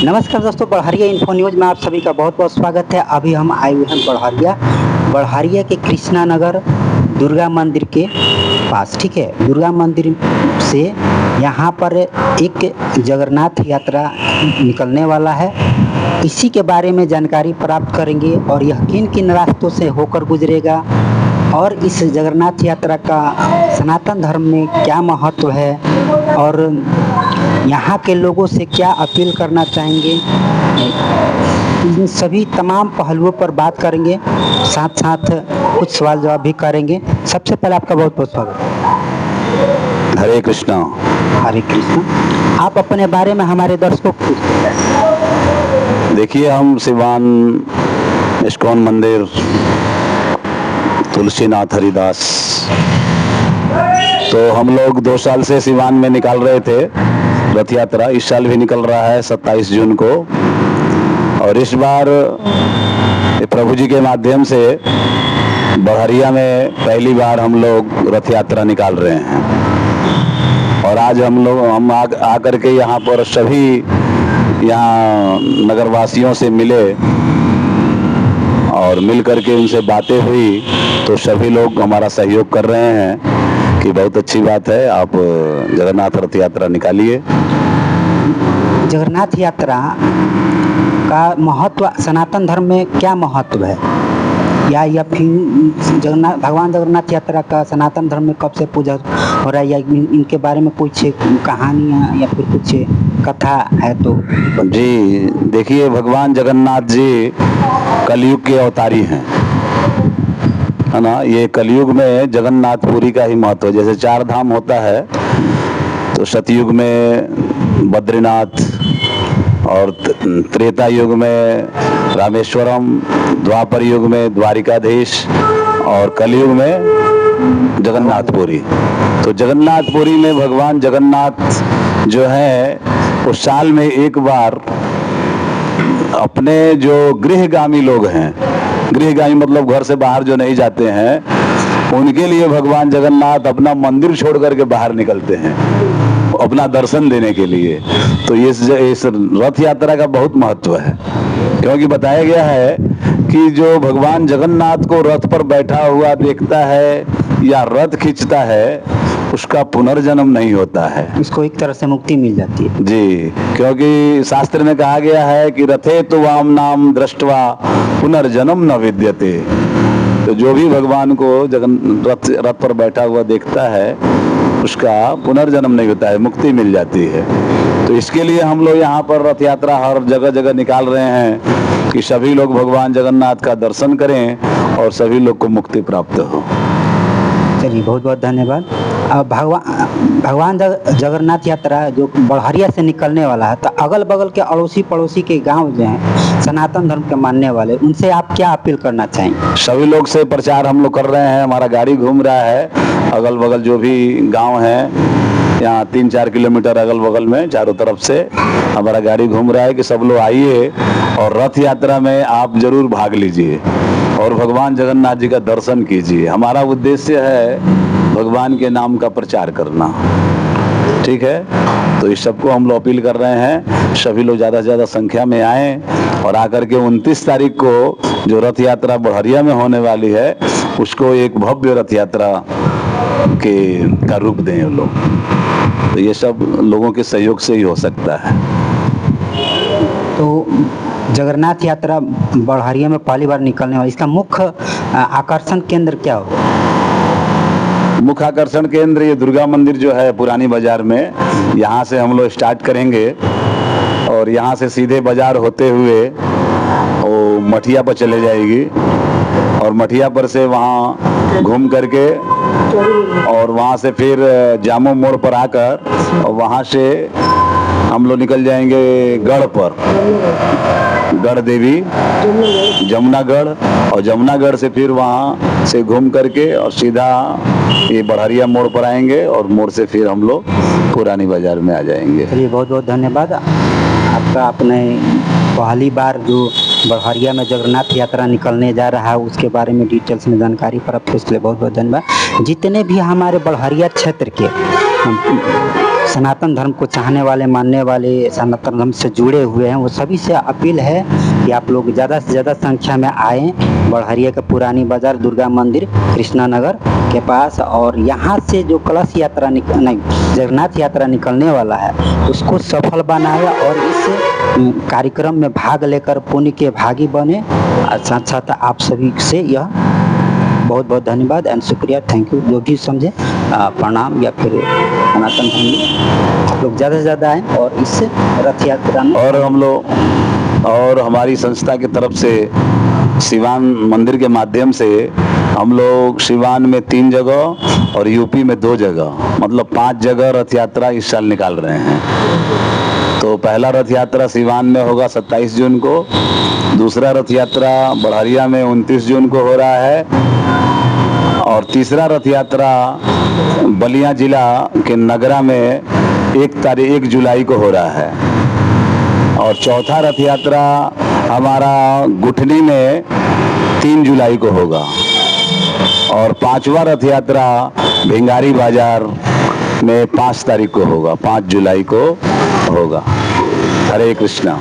नमस्कार दोस्तों, Barharia info news में आप सभी का बहुत बहुत स्वागत है। अभी हम आए हुए हैं बढ़हरिया के कृष्णा नगर दुर्गा मंदिर के पास। ठीक है, दुर्गा मंदिर से यहाँ पर एक जगन्नाथ यात्रा निकलने वाला है। इसी के बारे में जानकारी प्राप्त करेंगे और यह किन किन रास्तों से होकर गुजरेगा और इस जगन्नाथ यात्रा का सनातन धर्म में क्या महत्व है और यहाँ के लोगों से क्या अपील करना चाहेंगे, इन सभी तमाम पहलुओं पर बात करेंगे। साथ साथ कुछ सवाल जवाब भी करेंगे। सबसे पहले आपका बहुत बहुत स्वागत है। हरे कृष्णा। हरे कृष्णा। आप अपने बारे में हमारे दर्शकों को कुछ बताएं। देखिए, हम सिवान इस्कॉन मंदिर तुलसीनाथ हरिदास, तो हम लोग 2 साल से सिवान में निकाल रहे थे रथ यात्रा। इस साल भी निकल रहा है 27 जून को, और इस बार प्रभु जी के माध्यम से बढ़हरिया में पहली बार हम लोग रथ यात्रा निकाल रहे हैं। और आज हम आकर के यहाँ पर सभी यहाँ नगरवासियों से मिले और मिल करके उनसे बातें हुई, तो सभी लोग हमारा सहयोग कर रहे हैं कि बहुत अच्छी बात है, आप जगन्नाथ रथ यात्रा निकालिए। जगन्नाथ यात्रा का महत्व सनातन धर्म में क्या महत्व है, या फिर भगवान जगन्नाथ यात्रा का सनातन धर्म में कब से पूजा हो रहा है, या इनके बारे में कुछ कहानियाँ या फिर कुछ कथा है तो? जी देखिए, भगवान जगन्नाथ जी कलयुग के अवतारी हैं, है ना। ये कलयुग में जगन्नाथपुरी का ही महत्व है। जैसे 4 धाम होता है, तो सतयुग में बद्रीनाथ, और त्रेता युग में रामेश्वरम, द्वापर युग में द्वारिकाधीश, और कलयुग में जगन्नाथपुरी। तो जगन्नाथपुरी में भगवान जगन्नाथ जो है वो साल में एक बार अपने जो गृहगामी लोग हैं, गृहगामी मतलब घर से बाहर जो नहीं जाते हैं, उनके लिए भगवान जगन्नाथ अपना मंदिर छोड़ करके बाहर निकलते हैं अपना दर्शन देने के लिए। तो इस रथ यात्रा का बहुत महत्व है, क्योंकि बताया गया है कि जो भगवान जगन्नाथ को रथ पर बैठा हुआ देखता है या रथ खींचता है, उसका पुनर्जन्म नहीं होता है, इसको एक तरह से मुक्ति मिल जाती है। जी, क्योंकि शास्त्र में कहा गया है कि रथे तो वाम नाम दृष्टवा पुनर्जन्म न विद्यते। तो जो भी भगवान को रथ पर बैठा हुआ देखता है, उसका पुनर्जन्म नहीं होता है, मुक्ति मिल जाती है। तो इसके लिए हम लोग यहाँ पर रथ यात्रा हर जगह जगह निकाल रहे हैं कि सभी लोग भगवान जगन्नाथ का दर्शन करें और सभी लोग को मुक्ति प्राप्त हो। चलिए, बहुत बहुत धन्यवाद। भगवान जगन्नाथ यात्रा जो बढ़हरिया से निकलने वाला है, तो अगल बगल के अड़ोसी पड़ोसी के गांव जो हैं सनातन धर्म के मानने वाले, उनसे आप क्या अपील करना चाहेंगे? सभी लोग से प्रचार हम लोग कर रहे हैं, हमारा गाड़ी घूम रहा है अगल बगल जो भी गांव हैं, यहाँ 3-4 किलोमीटर अगल बगल में चारों तरफ से हमारा गाड़ी घूम रहा है कि सब लोग आइए और रथ यात्रा में आप जरूर भाग लीजिए और भगवान जगन्नाथ जी का दर्शन कीजिए। हमारा उद्देश्य है भगवान के नाम का प्रचार करना। ठीक है, तो इस सबको हम लोग अपील कर रहे हैं, सभी लोग ज़्यादा से ज़्यादा संख्या में आएँ और आकर के 29 तारीख को जो रथ यात्रा बढ़हरिया में होने वाली है, उसको एक भव्य रथ यात्रा का रूप दें वो लोग। तो ये सब लोगों के सहयोग से ही हो सकता है। तो जगन्नाथ यात्रा बढ़हरिया में पहली बार निकलने वाली, इसका मुख्य आकर्षण केंद्र क्या होगा? मुख्य आकर्षण केंद्र ये दुर्गा मंदिर जो है पुरानी बाजार में, यहाँ से हम लोग स्टार्ट करेंगे और यहाँ से सीधे बाजार होते हुए वो मठिया पर चले जाएगी और मठिया पर से वहाँ घूम करके और वहाँ से फिर जामो मोड़ पर आकर और वहाँ से हम लोग निकल जाएंगे गढ़ पर, गढ़ देवी जमुनागढ़, और जमुनागढ़ से फिर वहाँ से घूम करके और सीधा ये बढ़हरिया मोड़ पर आएंगे और मोड़ से फिर हम लोग पुरानी बाजार में आ जाएंगे। चलिए, बहुत बहुत धन्यवाद आपका। आपने पहली बार जो बढ़हरिया में जगन्नाथ यात्रा निकलने जा रहा है उसके बारे में डिटेल्स में जानकारी प्राप्त, इसके लिए बहुत बहुत धन्यवाद। जितने भी हमारे बढ़हरिया क्षेत्र के सनातन धर्म को चाहने वाले, मानने वाले, सनातन धर्म से जुड़े हुए हैं, वो सभी से अपील है कि आप लोग ज़्यादा से ज़्यादा संख्या में आएँ बड़हरिया का पुरानी बाजार दुर्गा मंदिर कृष्णा नगर के पास। और यहाँ से जो कलश यात्रा जगन्नाथ यात्रा निकलने वाला है उसको सफल बनाए और इस कार्यक्रम में भाग लेकर पुण्य के भागी बने। साथ साथ आप सभी से यह बहुत बहुत धन्यवाद एंड शुक्रिया, थैंक यू। जो भी समझे प्रणाम, या फिर सनातन धर्म आप लोग ज़्यादा से ज़्यादा आएँ और इस रथ यात्रा में। और हम लोग और हमारी संस्था की तरफ से सिवान मंदिर के माध्यम से हम लोग सिवान में 3 जगह और यूपी में 2 जगह, मतलब 5 जगह रथ यात्रा इस साल निकाल रहे हैं। तो पहला रथ यात्रा सिवान में होगा 27 जून को, दूसरा रथ यात्रा बड़हरिया में 29 जून को हो रहा है, और तीसरा रथ यात्रा बलिया जिला के नगरा में 1 जुलाई को हो रहा है, और चौथा रथ यात्रा हमारा गुठनी में 3 जुलाई को होगा, और 5वां रथ यात्रा भिंगारी बाजार में 5 तारीख को होगा, 5 जुलाई को होगा। हरे कृष्णा।